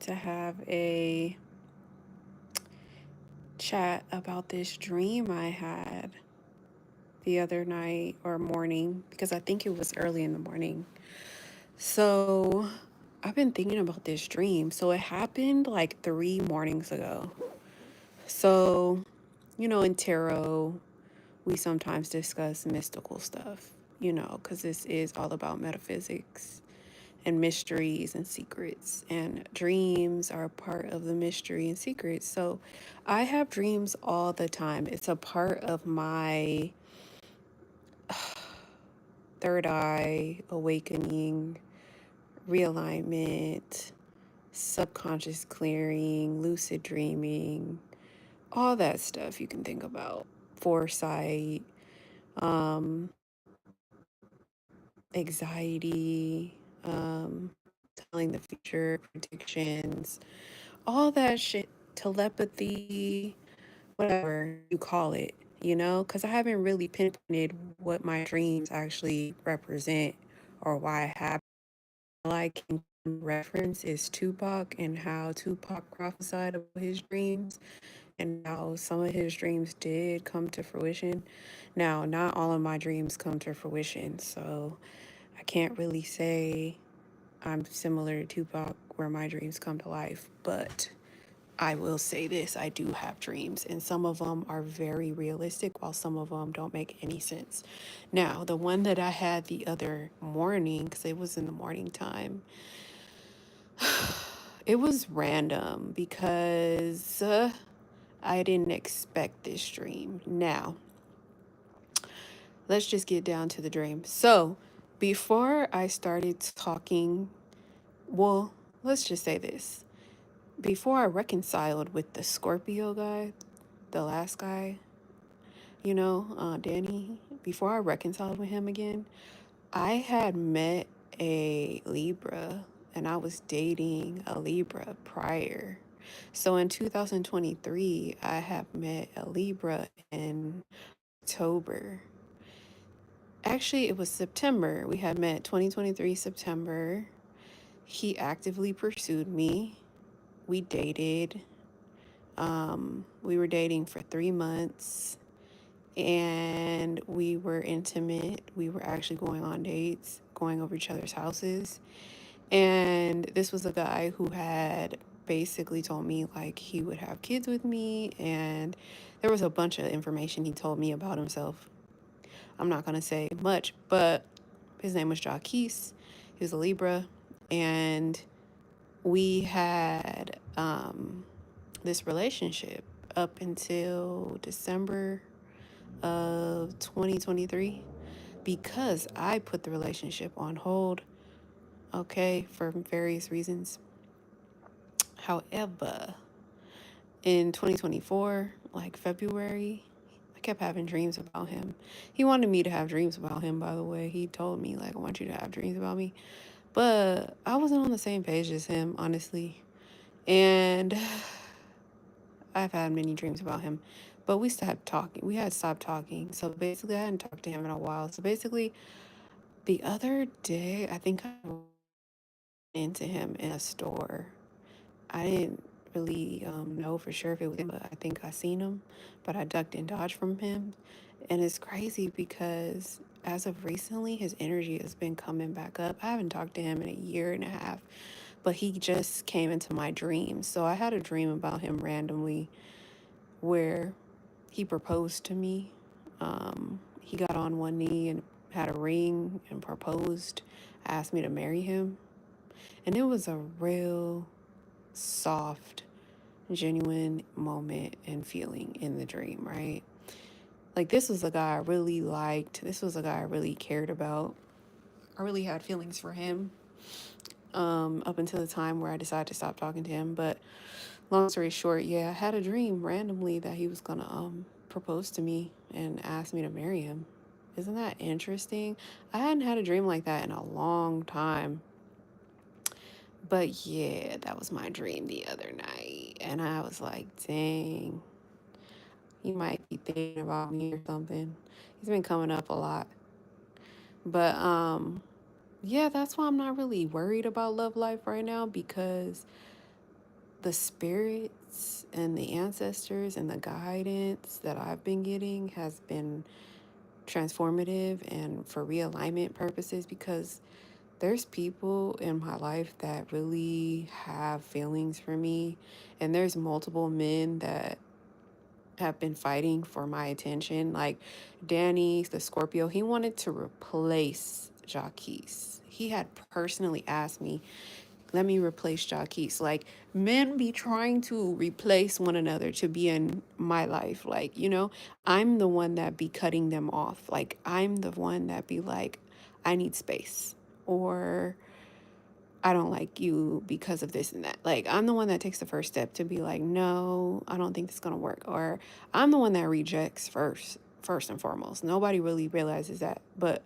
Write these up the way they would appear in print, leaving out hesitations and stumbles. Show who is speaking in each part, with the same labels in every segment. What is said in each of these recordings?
Speaker 1: to have a chat about this dream I had the other night or morning because I think it was early in the morning. So I've been thinking about this dream. So it happened like 3 mornings ago. So, in tarot, we sometimes discuss mystical stuff, because this is all about metaphysics and mysteries and secrets. And dreams are a part of the mystery and secrets. So I have dreams all the time. It's a part of my third eye awakening, realignment, subconscious clearing, lucid dreaming, all that stuff you can think about. Foresight, um, anxiety, telling the future, predictions, all that shit, telepathy, whatever you call it, because I haven't really pinpointed what my dreams actually represent or why I have. Like reference is Tupac and how Tupac prophesied about his dreams and how some of his dreams did come to fruition. Now, not all of my dreams come to fruition, so I can't really say I'm similar to Tupac where my dreams come to life, but I will say this, I do have dreams, and some of them are very realistic, while some of them don't make any sense. Now, the one that I had the other morning, because it was in the morning time, it was random because I didn't expect this dream. Now, let's just get down to the dream. So, before I started talking, well, let's just say this. Before I reconciled with the Scorpio guy, the last guy, Danny, before I reconciled with him again, I had met a Libra and I was dating a Libra prior. So in 2023, I have met a Libra in October. Actually, it was September. We had met 2023 September. He actively pursued me. We dated. We were dating for 3 months and we were intimate. We were actually going on dates, going over each other's houses. And this was a guy who had basically told me like he would have kids with me, and there was a bunch of information he told me about himself. I'm not gonna say much, but his name was Jacques. He was a Libra, and we had this relationship up until December of 2023 because I put the relationship on hold, okay, for various reasons. However, in 2024, like February, I kept having dreams about him. He wanted me to have dreams about him, by the way. He told me, like, I want you to have dreams about me. But I wasn't on the same page as him, honestly. And I've had many dreams about him. But we stopped talking. We had stopped talking. So basically, I hadn't talked to him in a while. So basically, the other day, I think I ran into him in a store. I didn't really know for sure if it was him, but I think I seen him. But I ducked and dodged from him. And it's crazy because as of recently, his energy has been coming back up. I haven't talked to him in a year and a half, but he just came into my dreams. So I had a dream about him randomly where he proposed to me. He got on one knee and had a ring and proposed, asked me to marry him. And it was a real soft, genuine moment and feeling in the dream, right? Like, this was a guy I really liked. This was a guy I really cared about. I really had feelings for him up until the time where I decided to stop talking to him. But long story short, yeah, I had a dream randomly that he was going to propose to me and ask me to marry him. Isn't that interesting? I hadn't had a dream like that in a long time. But yeah, that was my dream the other night. And I was like, dang, he might be thinking about me or something. He's been coming up a lot. But yeah, that's why I'm not really worried about love life right now because the spirits and the ancestors and the guidance that I've been getting has been transformative and for realignment purposes, because there's people in my life that really have feelings for me, and there's multiple men that have been fighting for my attention. Like Danny, the Scorpio, he wanted to replace Jaquise. He had personally asked me, let me replace Jaquise. Like, men be trying to replace one another to be in my life. Like, I'm the one that be cutting them off. Like, I'm the one that be like, I need space. Or I don't like you because of this and that. Like, I'm the one that takes the first step to be like, no, I don't think this is going to work. Or I'm the one that rejects first and foremost. Nobody really realizes that. But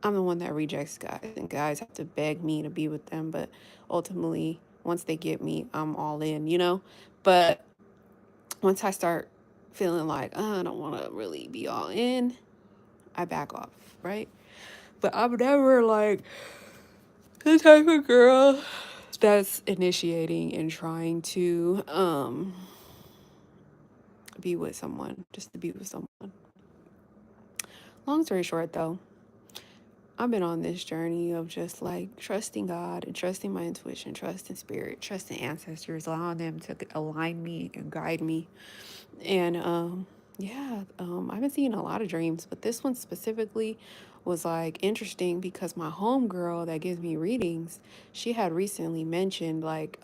Speaker 1: I'm the one that rejects guys, and guys have to beg me to be with them. But ultimately, once they get me, I'm all in. But once I start feeling like, I don't want to really be all in, I back off, right? But I'm never like the type of girl that's initiating and trying to be with someone just to be with someone. Long story short, though, I've been on this journey of just like trusting God and trusting my intuition, trusting spirit, trusting ancestors, allowing them to align me and guide me. And I've been seeing a lot of dreams, but this one specifically was like interesting because my homegirl that gives me readings, she had recently mentioned like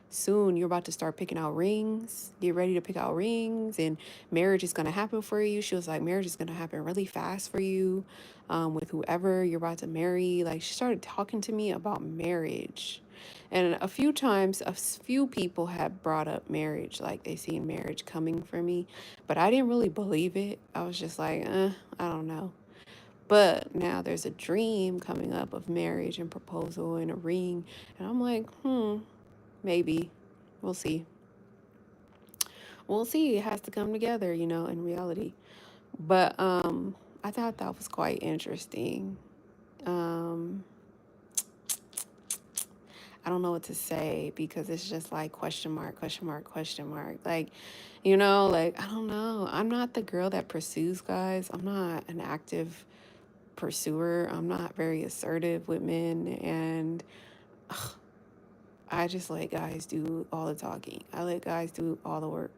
Speaker 1: soon you're about to start picking out rings. Get ready to pick out rings, and marriage is going to happen for you. She was like, marriage is going to happen really fast for you with whoever you're about to marry. Like, she started talking to me about marriage. And a few times, a few people had brought up marriage, like they seen marriage coming for me, but I didn't really believe it. I was just like, I don't know. But now there's a dream coming up of marriage and proposal and a ring, and I'm like, maybe. We'll see. We'll see. It has to come together, in reality. But I thought that was quite interesting. Um, I don't know what to say because it's just like question mark, question mark, question mark. Like, like, I don't know. I'm not the girl that pursues guys. I'm not an active pursuer. I'm not very assertive with men. And I just let guys do all the talking. I let guys do all the work.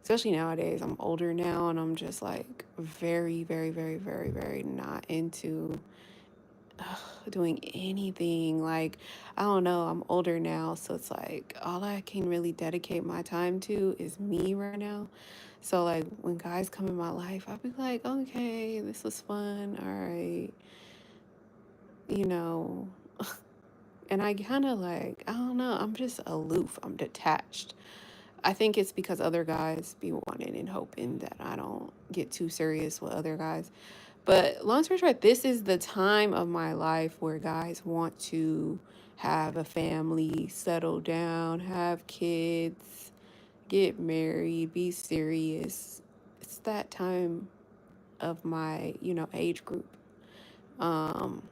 Speaker 1: Especially nowadays, I'm older now and I'm just like very, very, very, very, very not into doing anything. Like, I don't know, I'm older now, so it's like all I can really dedicate my time to is me right now. So like when guys come in my life, I'll be like, okay, this was fun, all right, you know. And I kind of like, I don't know, I'm just aloof, I'm detached. I think it's because other guys be wanting and hoping that I don't get too serious with other guys. But long story short, this is the time of my life where guys want to have a family, settle down, have kids, get married, be serious. It's that time of my, age group. Um,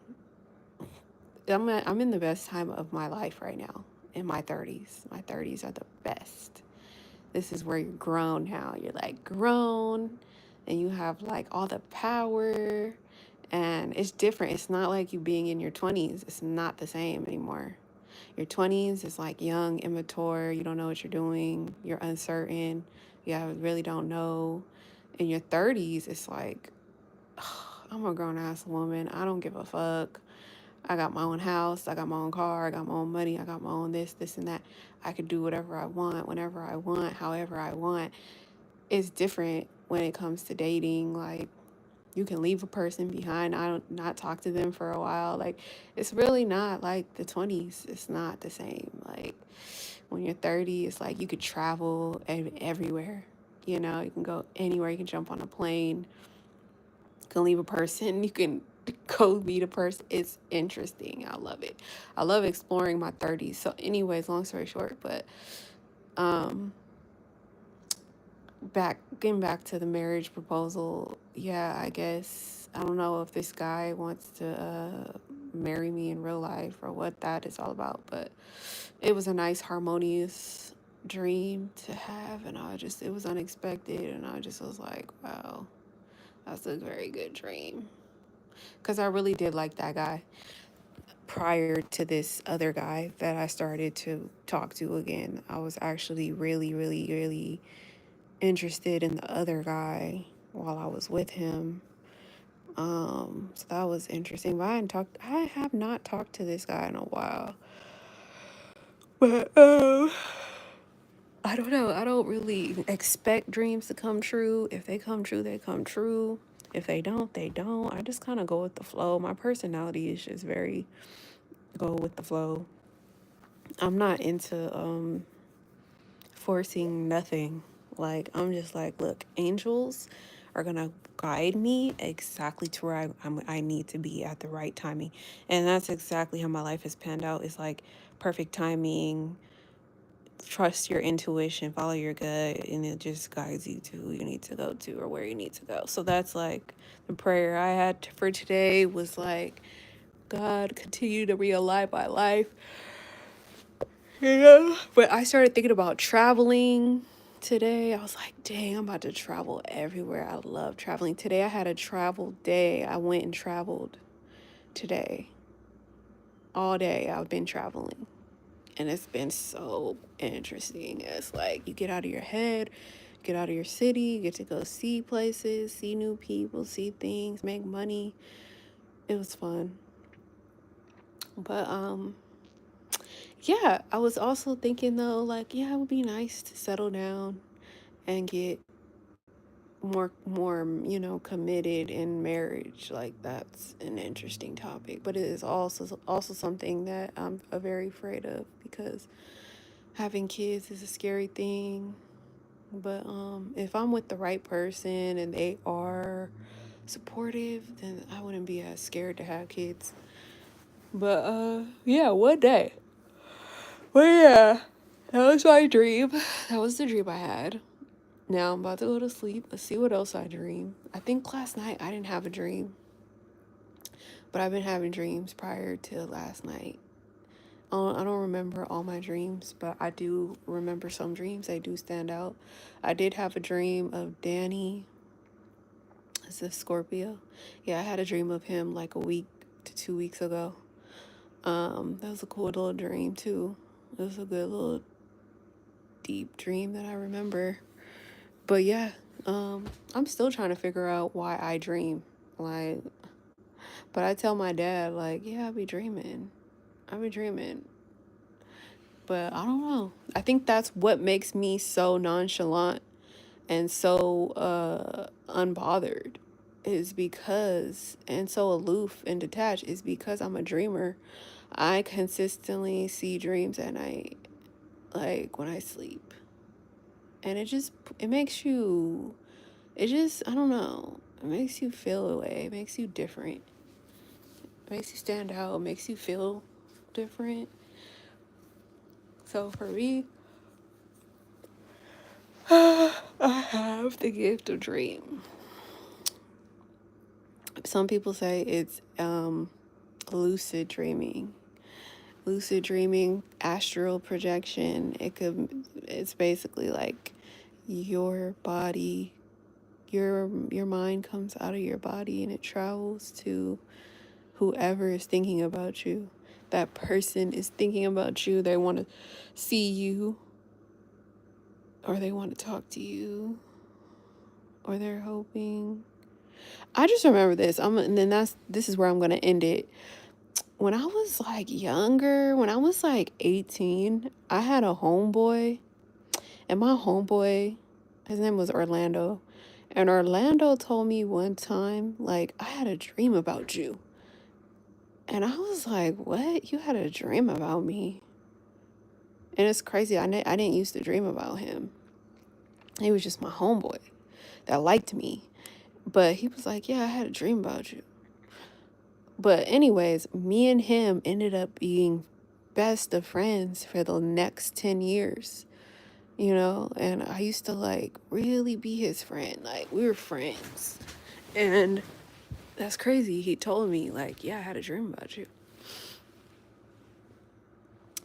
Speaker 1: I'm in the best time of my life right now, in my 30s. My 30s are the best. This is where you're grown now. You're like grown and you have like all the power, and it's different. It's not like you being in your 20s. It's not the same anymore. Your 20s is like young, immature. You don't know what you're doing. You're uncertain. Really don't know. In your 30s, it's like, I'm a grown ass woman. I don't give a fuck. I got my own house, I got my own car, I got my own money, I got my own this, and that. I could do whatever I want, whenever I want, however I want. It's different when it comes to dating. Like, you can leave a person behind, I don't not talk to them for a while. Like, it's really not like the 20s. It's not the same. Like, when you're 30, it's like you could travel everywhere. You can go anywhere. You can jump on a plane. You can leave a person. You can go meet a person. It's interesting. I love it. I love exploring my 30s. So anyways, long story short, but um getting back to the marriage proposal, yeah, I guess I don't know if this guy wants to marry me in real life or what that is all about. But it was a nice, harmonious dream to have. And it was unexpected. And I just was like, wow, that's a very good dream. Because I really did like that guy prior to this other guy that I started to talk to again. I was actually really, really, really interested in the other guy while I was with him. So that was interesting. But I have not talked to this guy in a while. But I don't know. I don't really expect dreams to come true. If they come true, they come true. If they don't, they don't. I just kind of go with the flow. My personality is just very go with the flow. I'm not into forcing nothing. Like, I'm just like, look, angels are gonna guide me exactly to where I need to be at the right timing. And that's exactly how my life has panned out. It's like perfect timing, trust your intuition, follow your gut, and it just guides you to who you need to go to or where you need to go. So that's like the prayer I had for today was like, God, continue to realign my life. Yeah. But I started thinking about traveling today. I was like, dang, I'm about to travel everywhere. I love traveling. Today I had a travel day. I went and traveled today. All day I've been traveling. And it's been so interesting. It's like you get out of your head, get out of your city, you get to go see places, see new people, see things, make money. It was fun. But yeah, I was also thinking though, like, yeah, it would be nice to settle down and get more committed in marriage. Like, that's an interesting topic, but it is also something that I'm very afraid of, because having kids is a scary thing. But if I'm with the right person and they are supportive, then I wouldn't be as scared to have kids. But yeah, one day. Well, yeah, that was my dream. That was the dream I had. Now I'm about to go to sleep. Let's see what else I dream. I think last night I didn't have a dream, but I've been having dreams prior to last night. I don't remember all my dreams, but I do remember some dreams. They do stand out. I did have a dream of Danny. It's a Scorpio. Yeah, I had a dream of him like a week to 2 weeks ago. That was a cool little dream too. It was a good little deep dream that I remember. But yeah, I'm still trying to figure out why I dream. Like, but I tell my dad, like, yeah, I be dreaming. I be dreaming. But I don't know. I think that's what makes me so nonchalant and so unbothered, is because, and so aloof and detached, is because I'm a dreamer. I consistently see dreams at night, like when I sleep. And it makes you, I don't know, it makes you feel a way. It makes you different. It makes you stand out. It makes you feel different. So for me, I have the gift of dream. Some people say it's lucid dreaming. Lucid dreaming, astral projection. It's basically like your body, your mind comes out of your body and it travels to whoever is thinking about you. That person is thinking about you. They want to see you, or they want to talk to you, or they're hoping. I just remember this. And then this is where I'm gonna end it. When I was like younger, when I was like 18, I had a homeboy, and my homeboy, his name was Orlando. And Orlando told me one time, like, I had a dream about you. And I was like, what? You had a dream about me? And it's crazy. I didn't used to dream about him. He was just my homeboy that liked me. But he was like, yeah, I had a dream about you. But anyways, me and him ended up being best of friends for the next 10 years, and I used to like really be his friend. Like, we were friends. And that's crazy. He told me like, yeah, I had a dream about you.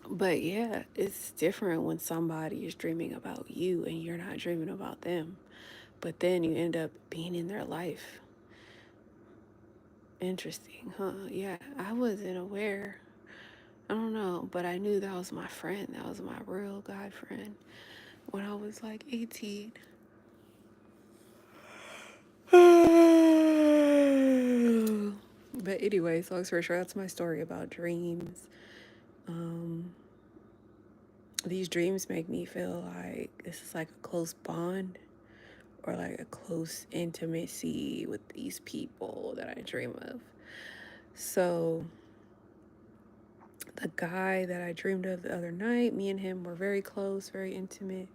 Speaker 1: But yeah, it's different when somebody is dreaming about you and you're not dreaming about them. But then you end up being in their life. Interesting, huh? Yeah, I wasn't aware. I don't know, but I knew that was my friend. That was my real God friend when I was like 18. But anyways, long story short, that's my story about dreams. Um, these dreams make me feel like this is like a close bond or like a close intimacy with these people that I dream of. So the guy that I dreamed of the other night, me and him were very close, very intimate.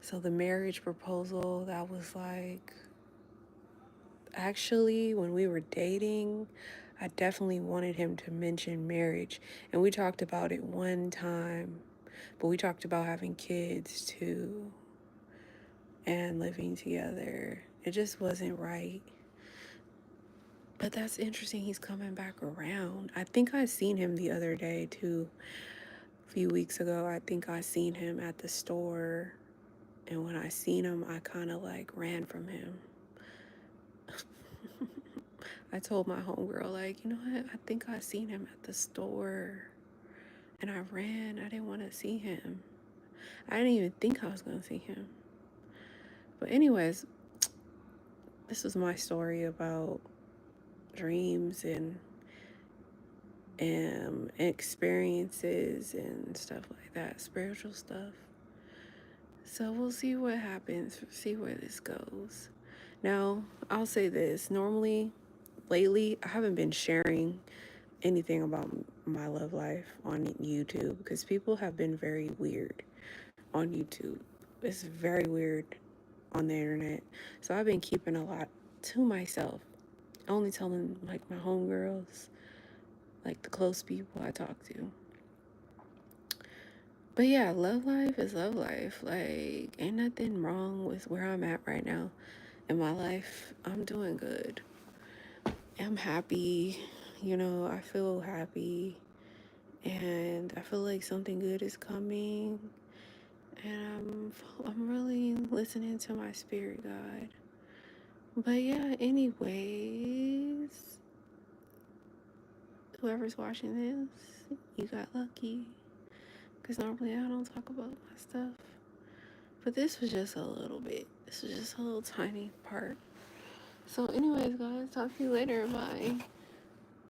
Speaker 1: So the marriage proposal, that was like, actually, when we were dating, I definitely wanted him to mention marriage. And we talked about it one time, but we talked about having kids too and living together. It just wasn't right. But that's interesting. He's coming back around. I think I seen him the other day too. A few weeks ago, I think I seen him at the store. And when I seen him, I kind of like ran from him. I told my homegirl, like, you know what? I think I seen him at the store. And I ran. I didn't want to see him. I didn't even think I was going to see him. But anyways, this was my story about dreams and experiences and stuff like that, spiritual stuff. So we'll see what happens, see where this goes. Now, I'll say this. Normally, lately, I haven't been sharing anything about my love life on YouTube because people have been very weird on YouTube. It's very weird on the internet. So I've been keeping a lot to myself, only telling like my homegirls, like the close people I talk to. But yeah, love life is love life. Like, ain't nothing wrong with where I'm at right now in my life. I'm doing good. I'm happy. You know, I feel happy. And I feel like something good is coming. And I'm really listening to my spirit guide. But yeah, anyways, whoever's watching this, you got lucky. Because normally I don't talk about my stuff. But this was just a little bit. This was just a little tiny part. So anyways, guys, talk to you later. Bye.